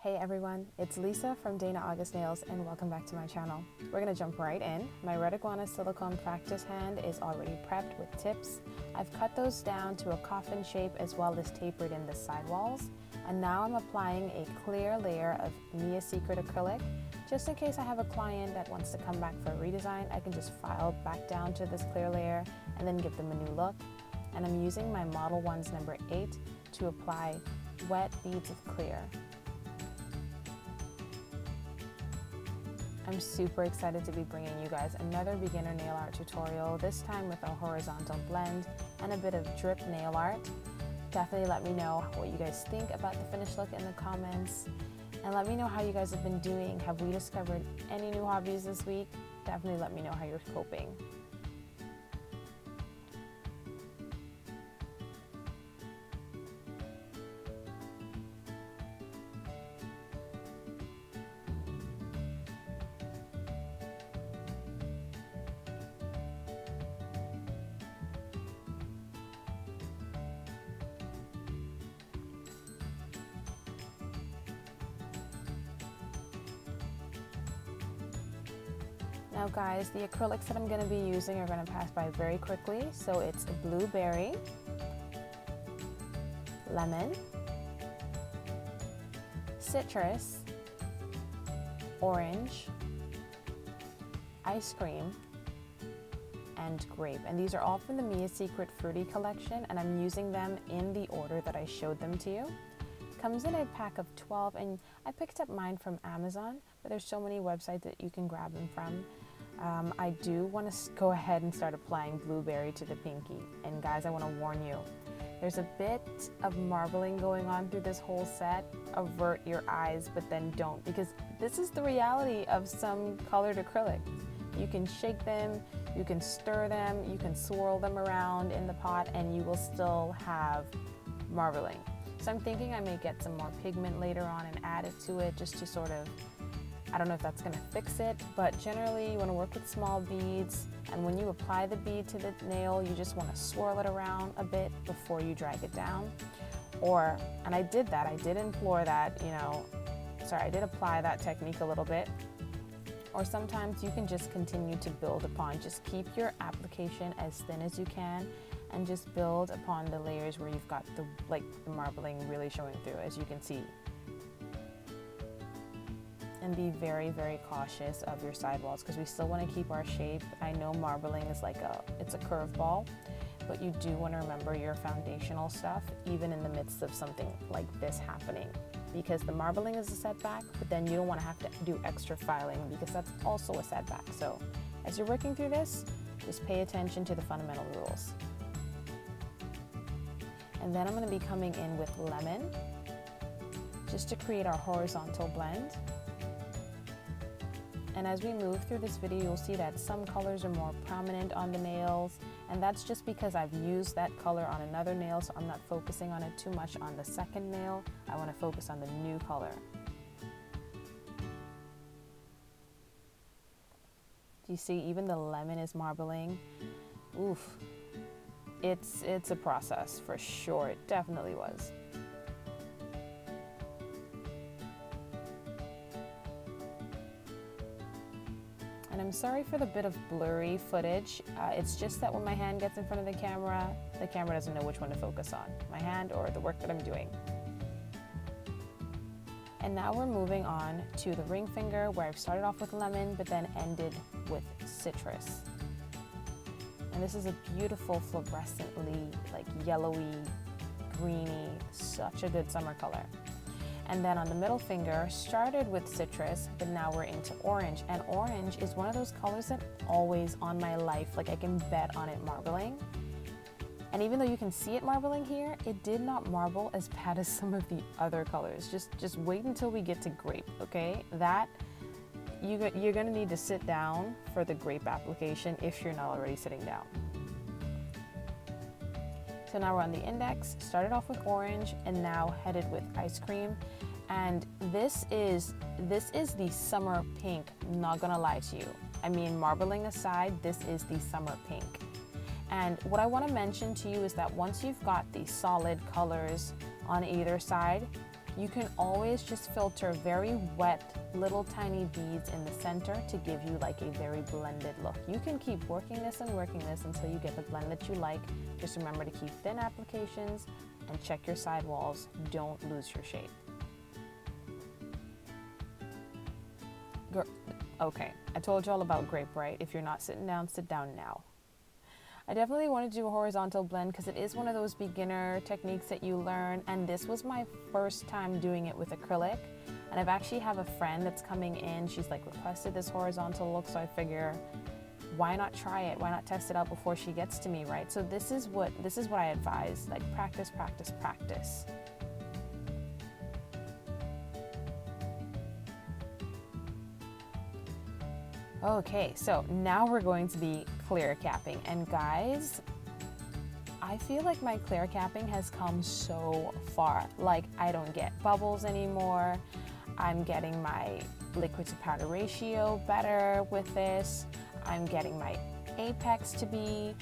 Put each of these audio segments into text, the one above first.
Hey everyone, it's Lisa from Dana August Nails and welcome back to my channel. We're going to jump right in. My Red Iguana silicone practice hand is already prepped with tips. I've cut those down to a coffin shape as well as tapered in the sidewalls. And now I'm applying a clear layer of Mia Secret acrylic. Just in case I have a client that wants to come back for a redesign, I can just file back down to this clear layer and then give them a new look. And I'm using my Model 1's number 8 to apply wet beads of clear. I'm super excited to be bringing you guys another beginner nail art tutorial, this time with a horizontal blend and a bit of drip nail art. Definitely let me know what you guys think about the finished look in the comments, and let me know how you guys have been doing. Have we discovered any new hobbies this week? Definitely let me know how you're coping. Now guys, the acrylics that I'm going to be using are going to pass by very quickly. So it's blueberry, lemon, citrus, orange, ice cream, and grape. And these are all from the Mia Secret Fruity collection, and I'm using them in the order that I showed them to you. Comes in a pack of 12, and I picked up mine from Amazon, but there's so many websites that you can grab them from. I do want to go ahead and start applying blueberry to the pinky. And guys, I want to warn you, there's a bit of marbling going on through this whole set. Avert your eyes, but then don't, because this is the reality of some colored acrylic. You can shake them, you can stir them, you can swirl them around in the pot, and you will still have marbling. So I'm thinking I may get some more pigment later on and add it to it just to sort of, I don't know if that's going to fix it, but generally you want to work with small beads, and when you apply the bead to the nail, you just want to swirl it around a bit before you drag it down. And I did that, I did implore that, I did apply that technique a little bit. Or sometimes you can just continue to build upon, just keep your application as thin as you can and just build upon the layers where you've got the marbling really showing through, as you can see. And be very, very cautious of your sidewalls, because we still want to keep our shape. I know marbling is it's a curveball, but you do want to remember your foundational stuff, even in the midst of something like this happening, because the marbling is a setback, but then you don't want to have to do extra filing, because that's also a setback. So as you're working through this, just pay attention to the fundamental rules. And then I'm going to be coming in with lemon, just to create our horizontal blend. And as we move through this video, you'll see that some colors are more prominent on the nails, and that's just because I've used that color on another nail, so I'm not focusing on it too much on the second nail. I want to focus on the new color. Do you see, even the lemon is marbling? Oof. It's a process for sure. It definitely was. And I'm sorry for the bit of blurry footage. It's just that when my hand gets in front of the camera doesn't know which one to focus on, my hand or the work that I'm doing. And now we're moving on to the ring finger, where I've started off with lemon, but then ended with citrus. And this is a beautiful fluorescently, yellowy, greeny, such a good summer color. And then on the middle finger, started with citrus, but now we're into orange. And orange is one of those colors that always on my life, I can bet on it marbling. And even though you can see it marbling here, it did not marble as bad as some of the other colors. Just wait until we get to grape, okay? That, you're gonna need to sit down for the grape application if you're not already sitting down. So now we're on the index, started off with orange and now headed with ice cream. And this is the summer pink, not gonna lie to you. I mean, marbling aside, this is the summer pink. And what I wanna mention to you is that once you've got the solid colors on either side, You can always just filter very wet little tiny beads in the center to give you like a very blended look. You can keep working this until you get the blend that you like. Just remember to keep thin applications and check your sidewalls. Don't lose your shape. Okay, I told you all about grape, right? If you're not sitting down, sit down now. I definitely want to do a horizontal blend because it is one of those beginner techniques that you learn, and this was my first time doing it with acrylic. And I've actually have a friend that's coming in. She's like requested this horizontal look, so I figure why not try it? Why not test it out before she gets to me, right? So this is what I advise, like practice, practice, practice. Okay, so now we're going to be clear capping. And guys, I feel like my clear capping has come so far. Like, I don't get bubbles anymore. I'm getting my liquid to powder ratio better with this. I'm getting my apex to be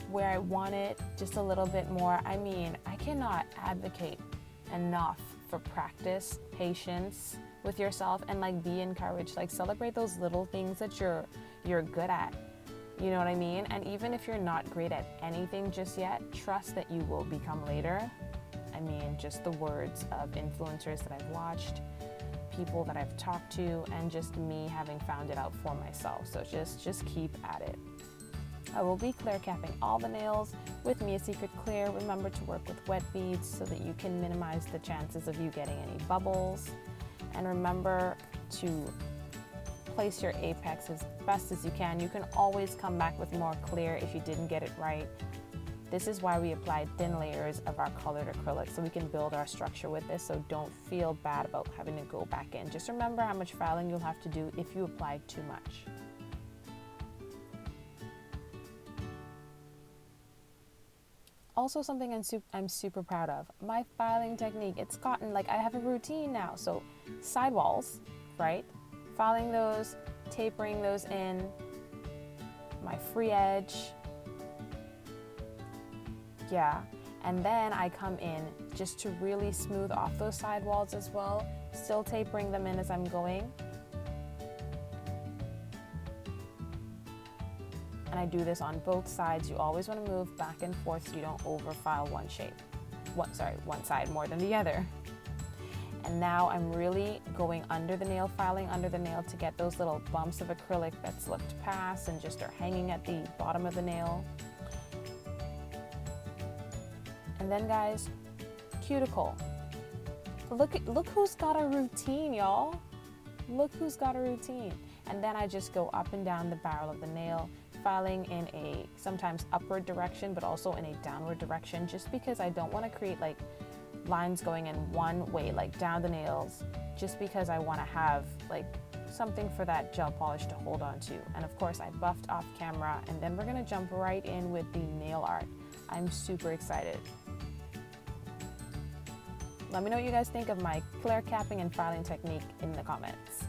where I want it, just a little bit more. I mean, I cannot advocate enough for practice, patience with yourself, and like be encouraged. Like, celebrate those little things that you're good at. You know what I mean? And even if you're not great at anything just yet, trust that you will become later. I mean, just the words of influencers that I've watched, people that I've talked to, and just me having found it out for myself. So just keep at it. I will be clear capping all the nails with Mia Secret Clear. Remember to work with wet beads so that you can minimize the chances of you getting any bubbles. And remember to place your apex as best as you can. You can always come back with more clear if you didn't get it right. This is why we applied thin layers of our colored acrylic, so we can build our structure with this. So don't feel bad about having to go back in. Just remember how much filing you'll have to do if you applied too much. Also, something I'm super proud of, my filing technique. It's gotten, like, I have a routine now. So sidewalls, right? Filing those, tapering those in, my free edge. Yeah, and then I come in just to really smooth off those sidewalls as well, still tapering them in as I'm going. And I do this on both sides. You always want to move back and forth so you don't overfile one side more than the other. And now I'm really going under the nail, filing under the nail to get those little bumps of acrylic that slipped past and just are hanging at the bottom of the nail. And then, guys, cuticle. Look who's got a routine, y'all. Look who's got a routine. And then I just go up and down the barrel of the nail, filing in a sometimes upward direction, but also in a downward direction, just because I don't want to create like lines going in one way, like down the nails, just because I want to have like something for that gel polish to hold on to. And of course, I buffed off camera, and then we're going to jump right in with the nail art. I'm super excited. Let me know what you guys think of my clear capping and filing technique in the comments.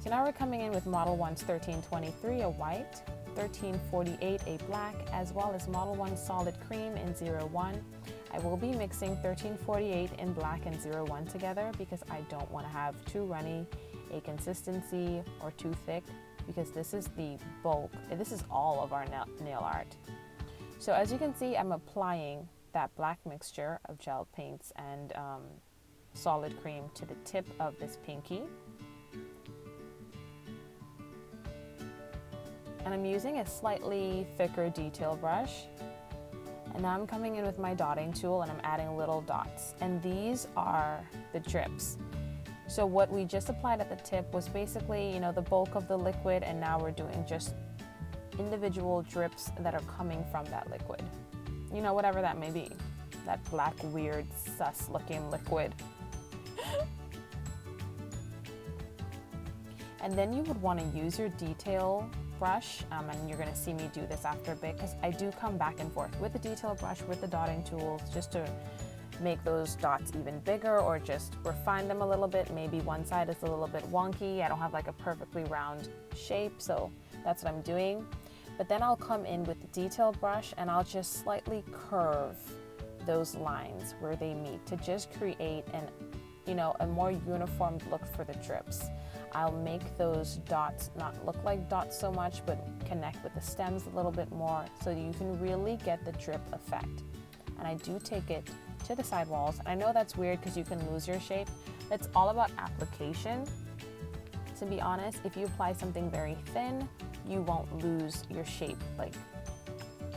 So now we're coming in with Model 1's 1323, a white, 1348, a black, as well as Model 1 Solid Cream in 01. I will be mixing 1348 in black and 01 together because I don't want to have too runny a consistency or too thick, because this is the bulk, this is all of our nail art. So as you can see, I'm applying that black mixture of gel paints and solid cream to the tip of this pinky. And I'm using a slightly thicker detail brush. And now I'm coming in with my dotting tool and I'm adding little dots. And these are the drips. So what we just applied at the tip was basically, you know, the bulk of the liquid, and now we're doing just individual drips that are coming from that liquid. You know, whatever that may be. That black, weird, sus looking liquid. And then you would want to use your detail brush, and you're going to see me do this after a bit, because I do come back and forth with the detail brush, with the dotting tools, just to make those dots even bigger or just refine them a little bit. Maybe one side is a little bit wonky. I don't have like a perfectly round shape, so that's what I'm doing. But then I'll come in with the detail brush and I'll just slightly curve those lines where they meet to just create a more uniform look for the drips. I'll make those dots not look like dots so much, but connect with the stems a little bit more so you can really get the drip effect. And I do take it to the sidewalls. And I know that's weird because you can lose your shape. It's all about application. To be honest, if you apply something very thin, you won't lose your shape.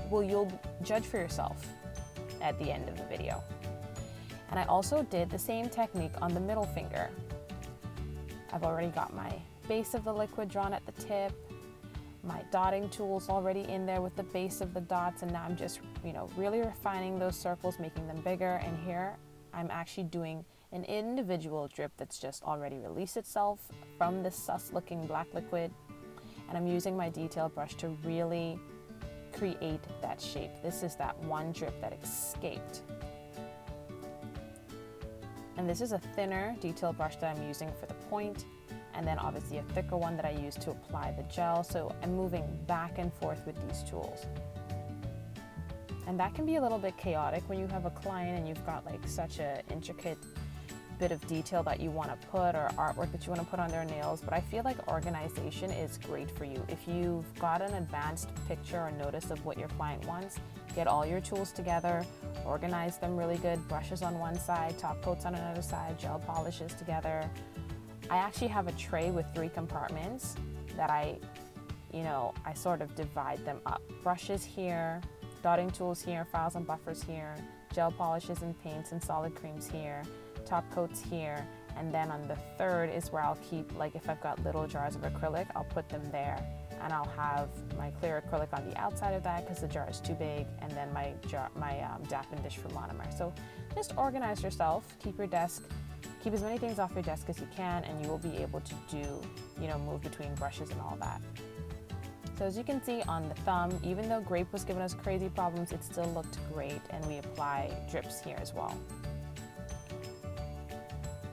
You'll judge for yourself at the end of the video. And I also did the same technique on the middle finger. I've already got my base of the liquid drawn at the tip, my dotting tools already in there with the base of the dots, and now I'm just, really refining those circles, making them bigger. And here I'm actually doing an individual drip that's just already released itself from this sus looking black liquid. And I'm using my detail brush to really create that shape. This is that one drip that escaped. And this is a thinner detail brush that I'm using for the point, and then obviously a thicker one that I use to apply the gel. So I'm moving back and forth with these tools. And that can be a little bit chaotic when you have a client and you've got such an intricate bit of detail that you want to put, or artwork that you want to put on their nails. But I feel like organization is great for you. If you've got an advanced picture or notice of what your client wants, get all your tools together, organize them really good, brushes on one side, top coats on another side, gel polishes together. I actually have a tray with 3 compartments that I sort of divide them up. Brushes here, dotting tools here, files and buffers here, gel polishes and paints and solid creams here, top coats here, and then on the third is where I'll keep, if I've got little jars of acrylic, I'll put them there, and I'll have my clear acrylic on the outside of that because the jar is too big, and then my Dappen dish for monomer. So just organize yourself, keep as many things off your desk as you can, and you will be able to do, move between brushes and all that. So as you can see on the thumb, even though grape was giving us crazy problems, it still looked great, and we apply drips here as well.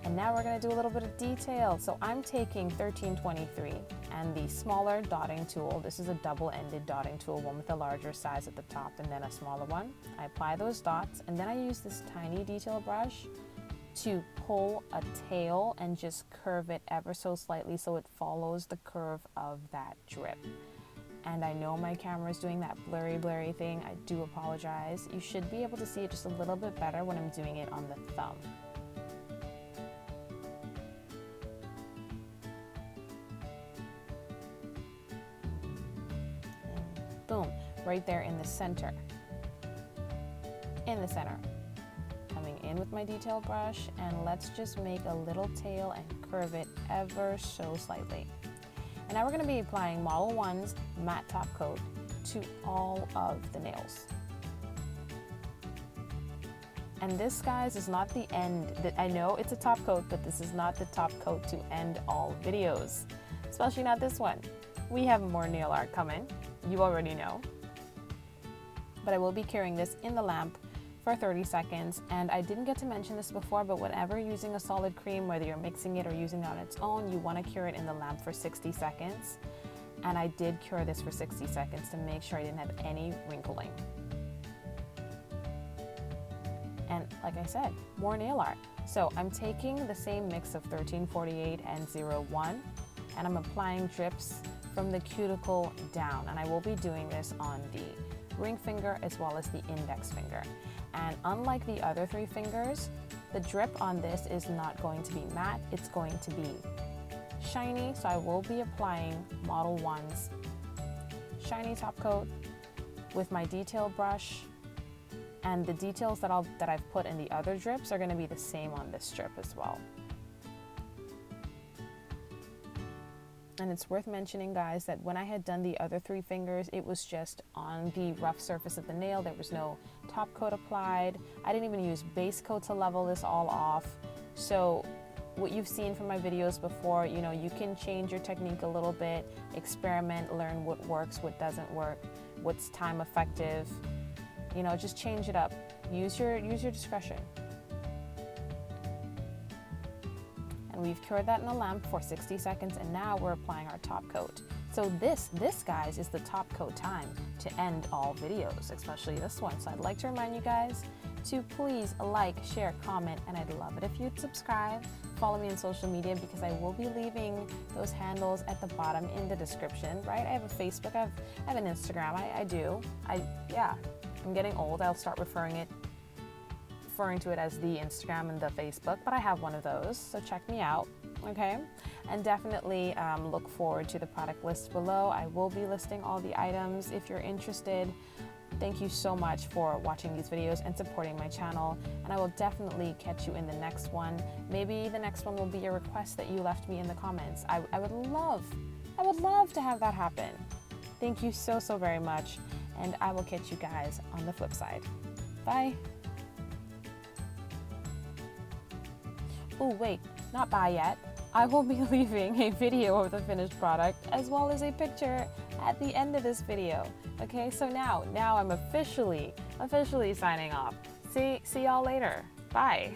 And now we're going to do a little bit of detail. So I'm taking 1323 and the smaller dotting tool. This is a double-ended dotting tool, one with a larger size at the top and then a smaller one. I apply those dots, and then I use this tiny detail brush to pull a tail and just curve it ever so slightly so it follows the curve of that drip. And I know my camera is doing that blurry thing. I do apologize. You should be able to see it just a little bit better when I'm doing it on the thumb. Boom, right there in the center. Coming in with my detail brush, and let's just make a little tail and curve it ever so slightly. And now we're going to be applying Model 1's matte top coat to all of the nails. And this, guys, is not the end. I know it's a top coat, but this is not the top coat to end all videos, especially not this one. We have more nail art coming. You already know. But I will be curing this in the lamp for 30 seconds. And I didn't get to mention this before, but whenever you're using a solid cream, whether you're mixing it or using it on its own, you want to cure it in the lamp for 60 seconds. And I did cure this for 60 seconds to make sure I didn't have any wrinkling. And like I said, more nail art. So I'm taking the same mix of 1348 and 01, and I'm applying drips from the cuticle down, and I will be doing this on the ring finger as well as the index finger. And unlike the other 3 fingers, the drip on this is not going to be matte, it's going to be shiny. So I will be applying Model 1's shiny top coat with my detail brush, and the details that I've put in the other drips are going to be the same on this strip as well. And it's worth mentioning, guys, that when I had done the other 3 fingers, it was just on the rough surface of the nail. There was no top coat applied. I didn't even use base coat to level this all off. So what you've seen from my videos before, you can change your technique a little bit, experiment, learn what works, what doesn't work, what's time effective. Just change it up. Use your discretion. And we've cured that in a lamp for 60 seconds, and now we're applying our top coat. So this, guys, is the top coat time to end all videos, especially this one. So I'd like to remind you guys, to please like, share, comment, and I'd love it if you'd subscribe. Follow me on social media because I will be leaving those handles at the bottom in the description, right? I have a Facebook, I have an Instagram, I do. I'm getting old. I'll start referring to it as the Instagram and the Facebook, but I have one of those, so check me out, okay? And definitely look forward to the product list below. I will be listing all the items if you're interested. Thank you so much for watching these videos and supporting my channel, and I will definitely catch you in the next one. Maybe the next one will be a request that you left me in the comments. I would love to have that happen. Thank you so very much, and I will catch you guys on the flip side. Bye. Oh wait, not bye yet. I will be leaving a video of the finished product as well as a picture at the end of this video. Okay, so now I'm officially signing off. See y'all later. Bye.